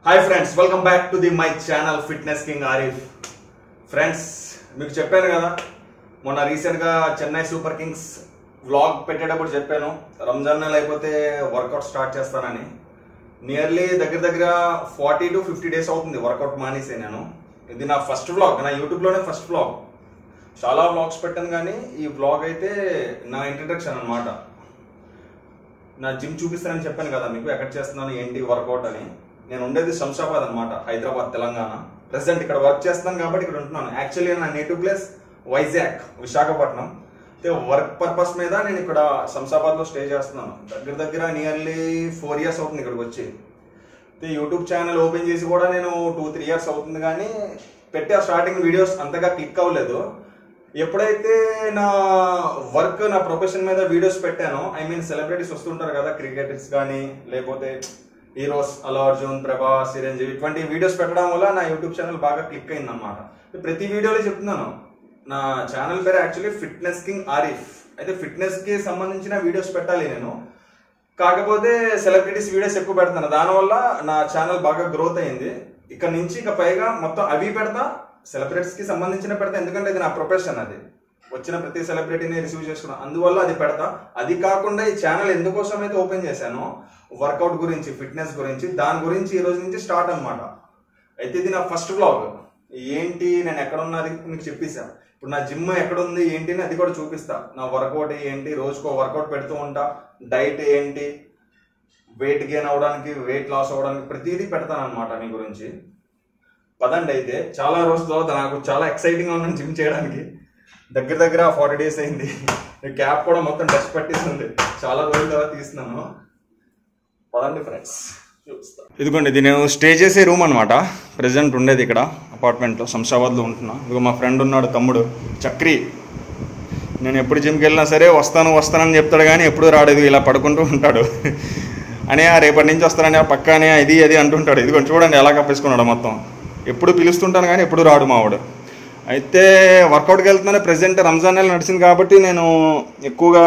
Hi friends, welcome back to the my channel fitness king Arif. Friends, మీకు చెప్పాను కదా మొన్న రీసెంట్గా చెన్నై సూపర్ కింగ్స్ వ్లాగ్ పెట్టేటప్పుడు చెప్పాను రంజాన్ నెల అయిపోతే వర్కౌట్ స్టార్ట్ చేస్తానని. నియర్లీ దగ్గర 40 to 50 డేస్ అవుతుంది వర్కౌట్ మానేసే నేను. ఇది నా ఫస్ట్ వ్లాగ్, నా యూట్యూబ్లోనే ఫస్ట్ వ్లాగ్. చాలా వ్లాగ్స్ పెట్టాను కానీ ఈ వ్లాగ్ అయితే నా ఇంట్రడక్షన్ అనమాట. నా జిమ్ చూపిస్తానని చెప్పాను కదా మీకు, ఎక్కడ చేస్తున్నాను ఏంటి వర్కౌట్ అని. నేను ఉండేది శంషాబాద్ అనమాట, హైదరాబాద్, తెలంగాణ. ప్రెసెంట్ ఇక్కడ వర్క్ చేస్తాను కాబట్టి ఇక్కడ ఉంటున్నాను. యాక్చువల్లీ నా native place Vizag, Visakhapatnam. Work purpose మీద నేను ఇక్కడ శంషాబాద్లో స్టే చేస్తున్నాను. దగ్గర నియర్లీ 4 years అవుతుంది ఇక్కడికి వచ్చి. యూట్యూబ్ ఛానల్ ఓపెన్ చేసి కూడా నేను 2-3 years అవుతుంది కానీ పెట్టే స్టార్టింగ్ వీడియోస్ అంతగా క్లిక్ అవ్వలేదు. ఎప్పుడైతే నా వర్క్, నా ప్రొఫెషన్ మీద వీడియోస్ పెట్టానో, సెలబ్రిటీస్ వస్తుంటారు కదా, క్రికెటర్స్ కానీ లేకపోతే హీరోస్, అల్లు అర్జున్, ప్రభాస్, చిరంజీవి, ఇటువంటి వీడియోస్ పెట్టడం వల్ల నా యూట్యూబ్ ఛానల్ బాగా క్లిక్ అయింది అనమాట. ప్రతి వీడియోలో చెప్తున్నాను, నా ఛానల్ పేరు యాక్చువల్లీ ఫిట్నెస్ కింగ్ ఆరిఫ్. అయితే ఫిట్నెస్ కి సంబంధించిన వీడియోస్ పెట్టాలి నేను, కాకపోతే సెలబ్రిటీస్ వీడియోస్ ఎక్కువ పెడతాను. దానివల్ల నా ఛానల్ బాగా గ్రోత్ అయింది. ఇక్కడ నుంచి ఇక పైగా మొత్తం అవి పెడతా, సెలబ్రిటీస్ కి సంబంధించిన పెడతా. ఎందుకంటే ఇది నా ప్రొఫెషన్. అది వచ్చిన ప్రతి సెలబ్రిటీని రిసీవ్ చేసుకున్నాను, అందువల్ల అది పెడతా. అది కాకుండా ఈ ఛానల్ ఎందుకోసం అయితే ఓపెన్ చేశానో, వర్కౌట్ గురించి, ఫిట్నెస్ గురించి, దాని గురించి ఈ రోజు నుంచి స్టార్ట్ అనమాట. అయితే ఇది నా ఫస్ట్ వ్లాగ్. ఏంటి, నేను ఎక్కడ ఉన్నది మీకు చెప్పేసా. ఇప్పుడు నా జిమ్ ఎక్కడ ఉంది ఏంటి అని అది కూడా చూపిస్తా. నా వర్కౌట్ ఏంటి, రోజుకో వర్కౌట్ పెడుతూ ఉంటా. డైట్ ఏంటి, వెయిట్ గెయిన్ అవడానికి, వెయిట్ లాస్ అవడానికి ప్రతిదీ పెడతాను అనమాట మీ గురించి. పదండి. అయితే చాలా రోజుల తర్వాత నాకు చాలా ఎక్సైటింగ్ గా ఉన్నాను జిమ్ చేయడానికి. దగ్గర 40 days అయింది. క్యాప్ కూడా మొత్తం డస్ట్ పట్టేస్తుంది. చాలా రోజుల తర్వాత తీస్తున్నాను. పదండి ఫ్రెండ్స్, చూపిస్తా. ఇదిగోండి, ఇది నేను స్టే చేసే రూమ్ అనమాట. ప్రెసెంట్ ఉండేది ఇక్కడ అపార్ట్మెంట్లో, శంషాబాద్లో ఉంటున్నా. ఇదిగో మా ఫ్రెండ్ ఉన్నాడు, తమ్ముడు చక్రి. నేను ఎప్పుడు జిమ్కి వెళ్ళినా సరే వస్తానని చెప్తాడు కానీ ఎప్పుడు రాడు. ఇలా పడుకుంటూ ఉంటాడు. అని రేపటి నుంచి వస్తానని పక్కనే ఇది అది అంటుంటాడు. ఇది కొంచెం చూడండి ఎలా కప్పేసుకున్నాడు మొత్తం. ఎప్పుడు పిలుస్తుంటాను కానీ ఎప్పుడు రాడు మావాడు. అయితే వర్కౌట్కి వెళ్తున్నాను. ప్రెసెంట్ రంజాన్ నెల నడిచింది కాబట్టి నేను ఎక్కువగా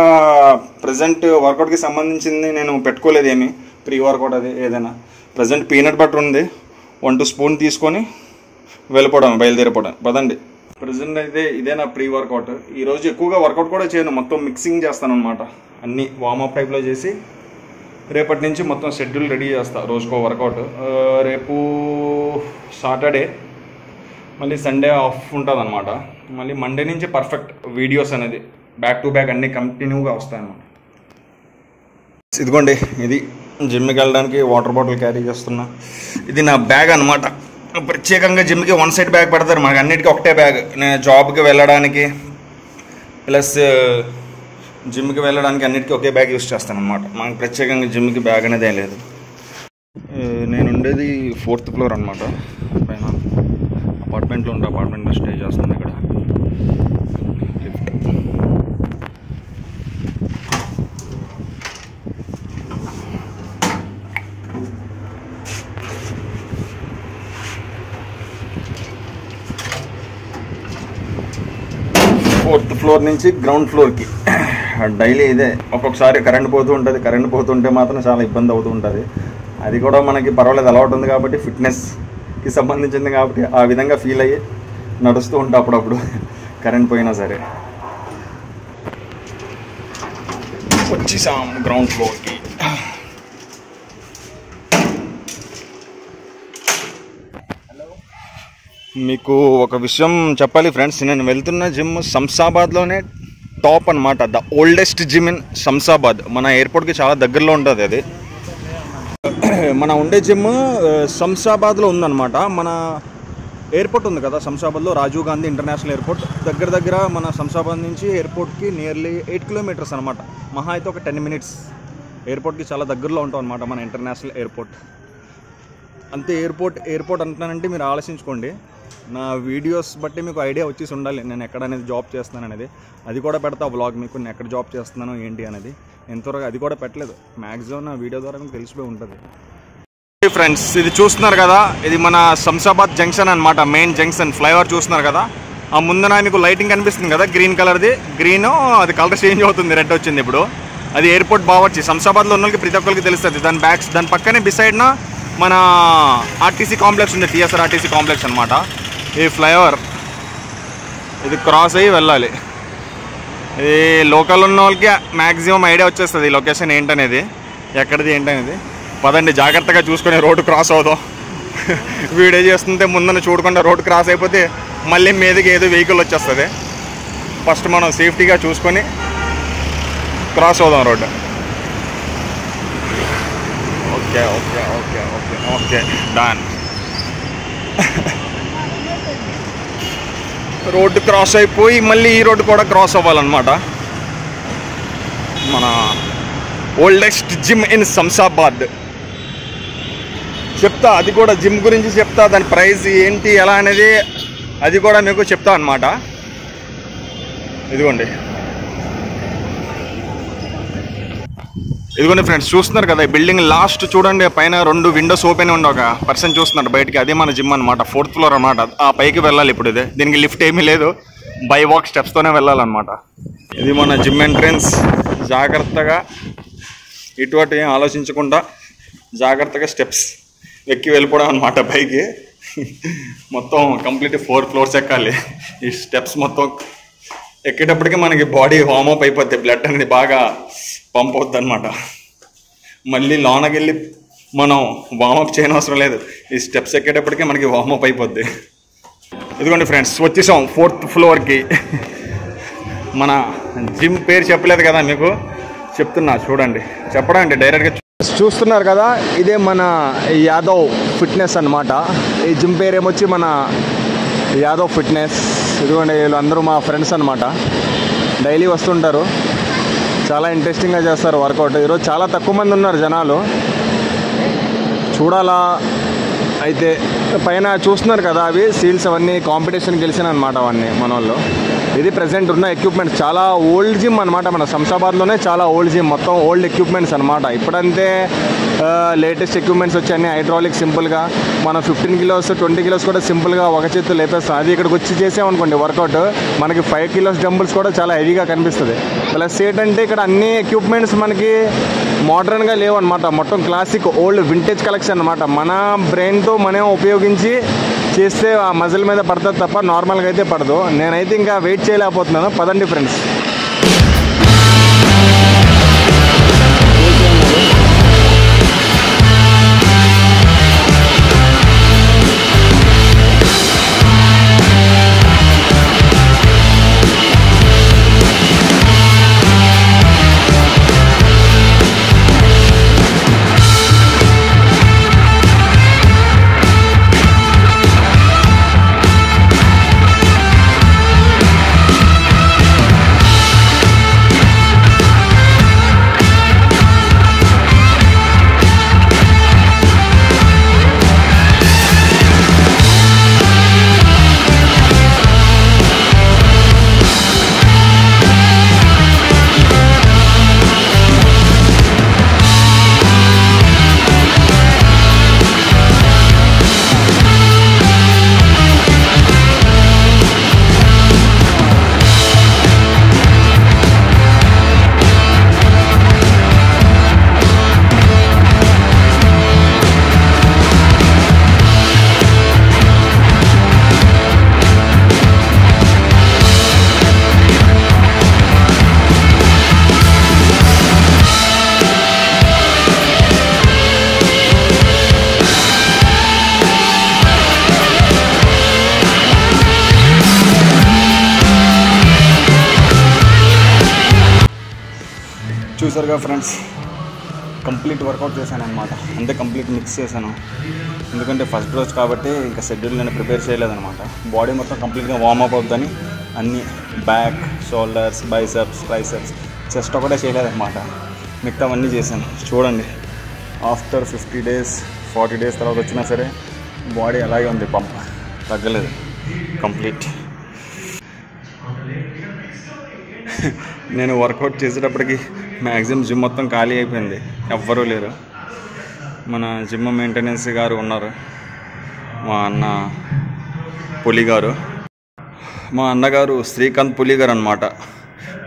ప్రెసెంట్ వర్కౌట్కి సంబంధించింది నేను పెట్టుకోలేదు ఏమి, ప్రీ వర్కౌట్ అది ఏదైనా. ప్రెసెంట్ పీనట్ బటర్ ఉంది, 1-2 స్పూన్ తీసుకొని బయలుదేరిపోవడం. పదండి. ప్రెసెంట్ అయితే ఇదే నా ప్రీ వర్కౌట్. ఈరోజు ఎక్కువగా వర్కౌట్ కూడా చేయను, మొత్తం మిక్సింగ్ చేస్తాను అనమాట. అన్నీ వార్మప్ టైప్లో చేసి రేపటి నుంచి మొత్తం షెడ్యూల్ రెడీ చేస్తా, రోజుకో వర్కౌట్. రేపు సాటర్డే, మళ్ళీ సండే ఆఫ్ ఉంటుంది అనమాట. మళ్ళీ మండే నుంచి పర్ఫెక్ట్ వీడియోస్ అనేది బ్యాక్ టు బ్యాక్ అన్నీ కంటిన్యూగా వస్తాయి అన్నమాట. ఇదిగోండి, ఇది జిమ్కి వెళ్ళడానికి వాటర్ బాటిల్ క్యారీ చేస్తున్నా. ఇది నా బ్యాగ్ అనమాట. ప్రత్యేకంగా జిమ్కి 1 side బ్యాగ్ పెడతారు, మనకి అన్నిటికీ ఒకటే బ్యాగ్. నేను జాబ్కి వెళ్ళడానికి ప్లస్ జిమ్కి వెళ్ళడానికి అన్నిటికీ ఒకే బ్యాగ్ యూస్ చేస్తాను అనమాట. మనకి ప్రత్యేకంగా జిమ్కి బ్యాగ్ అనేది ఏం లేదు. నేను ఉండేది 4th floor అనమాట. పైన అపార్ట్మెంట్లో ఉండే, అపార్ట్మెంట్లో స్టే చేస్తాను. ఇక్కడ లిఫ్ట్. ఫోర్త్ ఫ్లోర్ నుంచి గ్రౌండ్ ఫ్లోర్కి డైలీ ఇదే. ఒక్కొక్కసారి కరెంట్ పోతూ ఉంటుంది. కరెంట్ పోతుంటే మాత్రం చాలా ఇబ్బంది అవుతూ ఉంటుంది. అది కూడా మనకి పర్వాలేదు, అలవాటు ఉంది కాబట్టి, ఫిట్నెస్కి సంబంధించింది కాబట్టి ఆ విధంగా ఫీల్ అయ్యి నడుస్తూ ఉంటా అప్పుడప్పుడు, కరెంట్ పోయినా సరే. వచ్చేసాం గ్రౌండ్ ఫ్లోర్కి. మీకు ఒక విషయం చెప్పాలి ఫ్రెండ్స్, నేను వెళ్తున్న జిమ్ శంషాబాద్లోనే టాప్ అనమాట. The oldest gym in Shamshabad. మన ఎయిర్పోర్ట్కి చాలా దగ్గరలో ఉంటుంది అది. మన ఉండే జిమ్ శంషాబాద్లో ఉందన్నమాట. మన ఎయిర్పోర్ట్ ఉంది కదా శంషాబాద్లో, రాజీవ్ గాంధీ ఇంటర్నేషనల్ ఎయిర్పోర్ట్. దగ్గర మన శంషాబాద్ నుంచి ఎయిర్పోర్ట్కి నియర్లీ 8 kilometers అనమాట. మహా అయితే ఒక 10 minutes. ఎయిర్పోర్ట్కి చాలా దగ్గరలో ఉంటాం అనమాట మన ఇంటర్నేషనల్ ఎయిర్పోర్ట్. అంతే. ఎయిర్పోర్ట్ అంటున్నానంటే మీరు ఆలోచించుకోండి. నా వీడియోస్ బట్టి మీకు ఐడియా వచ్చేసి ఉండాలి నేను ఎక్కడ అనేది జాబ్ చేస్తున్నాను అనేది. అది కూడా పెడతా వ్లాగ్ మీకు, నేను ఎక్కడ జాబ్ చేస్తున్నాను ఏంటి అనేది. ఎంతవరకు అది కూడా పెట్టలేదు. మ్యాక్సిమం నా వీడియో ద్వారా మీకు తెలిసిపోయి ఉంటుంది. ఫ్రెండ్స్, ఇది చూస్తున్నారు కదా, ఇది మన శంషాబాద్ జంక్షన్ అనమాట. మెయిన్ జంక్షన్ ఫ్లైఓవర్ చూస్తున్నారు కదా. ఆ ముందున మీకు లైటింగ్ కనిపిస్తుంది కదా, గ్రీన్ కలర్ది. గ్రీన్ అది కలర్ చేంజ్ అవుతుంది, రెడ్ వచ్చింది ఇప్పుడు. అది ఎయిర్పోర్ట్ బావర్చి. శంషాబాద్లో ఉన్న వాళ్ళకి ప్రతి ఒక్కరికి తెలుస్తుంది. దాని పక్కనే బిసైడ్న మన ఆర్టీసీ కాంప్లెక్స్ ఉంది, టీఎస్ఆర్ ఆర్టీసీ కాంప్లెక్స్ అనమాట. ఈ ఫ్లైఓవర్ ఇది క్రాస్ అయ్యి వెళ్ళాలి. ఈ లోకల్ ఉన్న వాళ్ళకి మ్యాక్సిమం ఐడియా వచ్చేస్తుంది ఈ లొకేషన్ ఏంటనేది, ఎక్కడిది ఏంటనేది. పదండి జాగ్రత్తగా చూసుకొని రోడ్డు క్రాస్ అవుదాం. వీడియో చేస్తుంటే ముందున చూడకుండా రోడ్డు క్రాస్ అయిపోతే మళ్ళీ మీదకి ఏదో వెహికల్ వచ్చేస్తుంది. ఫస్ట్ మనం సేఫ్టీగా చూసుకొని క్రాస్ అవుదాం road. Okay okay okay okay okay done. Road cross అయిపోయి మళ్ళీ ఈ రోడ్డు కూడా క్రాస్ అవ్వాలన్నమాట. మన ఓల్డెస్ట్ జిమ్ ఇన్ శంషాబాద్ చెప్తా, అది కూడా జిమ్ గురించి చెప్తా, దాని ప్రైస్ ఏంటి ఎలా అనేది అది కూడా మీకు చెప్తా అన్నమాట. ఇదిగోండి ఫ్రెండ్స్, చూస్తున్నారు కదా ఈ బిల్డింగ్ లాస్ట్ చూడండి, పైన 2 విండోస్ ఓపెన్ ఉండి ఒక పర్సన్ చూస్తున్నారు బయటికి, అదే మన జిమ్ అనమాట. 4th ఫ్లోర్ అనమాట. ఆ పైకి వెళ్ళాలి ఇప్పుడు. ఇది దీనికి లిఫ్ట్ ఏమీ లేదు, బై వాక్ స్టెప్స్తోనే వెళ్ళాలన్నమాట. ఇది మన జిమ్ ఎంట్రెన్స్. జాగ్రత్తగా ఇటువంటి ఏం ఆలోచించకుండా జాగ్రత్తగా స్టెప్స్ ఎక్కి వెళ్ళిపోవడం అనమాట పైకి. మొత్తం కంప్లీట్ 4 ఫ్లోర్స్ ఎక్కాలి. ఈ స్టెప్స్ మొత్తం ఎక్కేటప్పటికి మనకి బాడీ వార్మప్ అయిపోద్ది, బ్లడ్ అనేది బాగా పంప్ అవుద్ది అనమాట. మళ్ళీ లోనకి వెళ్ళి మనం వార్మప్ చేయనవసరం లేదు, ఈ స్టెప్స్ ఎక్కేటప్పటికే మనకి వార్మప్ అయిపోద్ది. ఇదిగోండి ఫ్రెండ్స్, వచ్చేసాం 4th ఫ్లోర్కి. మన జిమ్ పేరు చెప్పలేదు కదా మీకు, చెప్తున్నా చూడండి. చెప్పడానికి డైరెక్ట్గా చూస్తున్నారు కదా, ఇదే మన యాదవ్ ఫిట్నెస్ అనమాట. ఈ జిమ్ పేరు ఏమొచ్చి మన యాదవ్ ఫిట్నెస్. ఇదిగోండి వీళ్ళందరూ మా ఫ్రెండ్స్ అనమాట, డైలీ వస్తుంటారు, చాలా ఇంట్రెస్టింగ్గా చేస్తారు వర్కౌట్. ఈరోజు చాలా తక్కువ మంది ఉన్నారు జనాలు, చూడాలా. అయితే పైన చూస్తున్నారు కదా అవి సీల్స్, అవన్నీ కాంపిటీషన్ గెలిచిన అనమాట అవన్నీ మన వాళ్ళు. ఇది ప్రజెంట్ ఉన్న ఎక్విప్మెంట్స్ చాలా ఓల్డ్ జిమ్ అనమాట. మన శంషాబాద్లోనే చాలా ఓల్డ్ జిమ్, మొత్తం ఓల్డ్ ఎక్విప్మెంట్స్ అనమాట. ఇప్పుడంతే లేటెస్ట్ ఎక్విప్మెంట్స్ వచ్చాయని హైడ్రాలిక్ సింపుల్గా మనం 15 కిలోస్ 20 కిలోస్ కూడా సింపుల్గా ఒక చేతితో లేపేస్తాం. అది ఇక్కడికి వచ్చి చేసామనుకోండి వర్కౌట్, మనకి 5 కిలోస్ డంబుల్స్ కూడా చాలా హెవీగా కనిపిస్తుంది. ప్లస్ ఏంటంటే ఇక్కడ అన్ని ఎక్విప్మెంట్స్ మనకి మోడర్న్గా లేవు అనమాట, మొత్తం క్లాసిక్ ఓల్డ్ వింటేజ్ కలెక్షన్ అనమాట. మన బ్రెయిన్తో మనం ఉపయోగించి చేస్తే ఆ మజిల్ మీద పడుతుంది తప్ప నార్మల్గా అయితే పడదు. నేనైతే ఇంకా వెయిట్ చేయలేకపోతున్నాను. పదండి ఫ్రెండ్స్. చూసారుగా ఫ్రెండ్స్, కంప్లీట్ వర్కౌట్ చేశాను అనమాట. అంతే కంప్లీట్ మిక్స్ చేశాను, ఎందుకంటే ఫస్ట్ రోజు కాబట్టి ఇంకా షెడ్యూల్ నేను ప్రిపేర్ చేయలేదన్నమాట. బాడీ మొత్తం కంప్లీట్గా వార్మప్ అవుతుందని అన్నీ back, shoulders, biceps, triceps, chest ఒకటే చేయలేదన్నమాట, మిగతావన్నీ చేశాను. చూడండి, ఆఫ్టర్ 50 డేస్ 40 డేస్ తర్వాత వచ్చినా సరే బాడీ అలాగే ఉంది, పంప్ తగ్గలేదు కంప్లీట్. నేను వర్కౌట్ చేసేటప్పటికి మ్యాక్సిమం జిమ్ మొత్తం ఖాళీ అయిపోయింది, ఎవ్వరూ లేరు. మన జిమ్ మెయింటెనెన్స్ గారు ఉన్నారు, మా అన్న పులి గారు, మా అన్నగారు శ్రీకాంత్ పులి గారు అనమాట.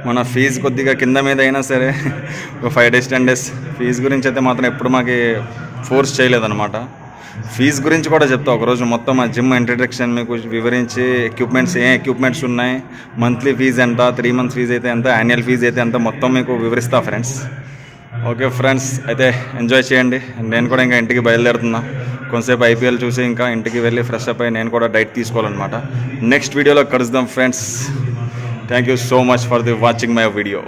మన ఫీజు కొద్దిగా కింద మీద అయినా సరే ఒక 5 days 10 days ఫీజు గురించి అయితే మాత్రం ఎప్పుడు మాకు ఫోర్స్ చేయలేదన్నమాట. ఫీజు గురించి కూడా చెప్తా ఒకరోజు మొత్తం ఆ జిమ్ ఇంట్రడక్షన్ మీకు వివరించి ఏ ఎక్విప్మెంట్స్ ఉన్నాయి, మంత్లీ ఫీజు ఎంత, 3 months ఫీజు అయితే ఎంత, యాన్యువల్ ఫీజు అయితే ఎంత, మొత్తం మీకు వివరిస్తా ఫ్రెండ్స్. ఓకే ఫ్రెండ్స్, అయితే ఎంజాయ్ చేయండి. నేను కూడా ఇంకా ఇంటికి బయలుదేరుతున్నా. కొంతసేపు IPL చూసి ఇంకా ఇంటికి వెళ్ళి ఫ్రెష్ అప్ అయ్యి నేను కూడా డైట్ తీసుకోవాలన్నమాట. నెక్స్ట్ వీడియోలో కలుద్దాం friends. Thank you so much for the watching my video.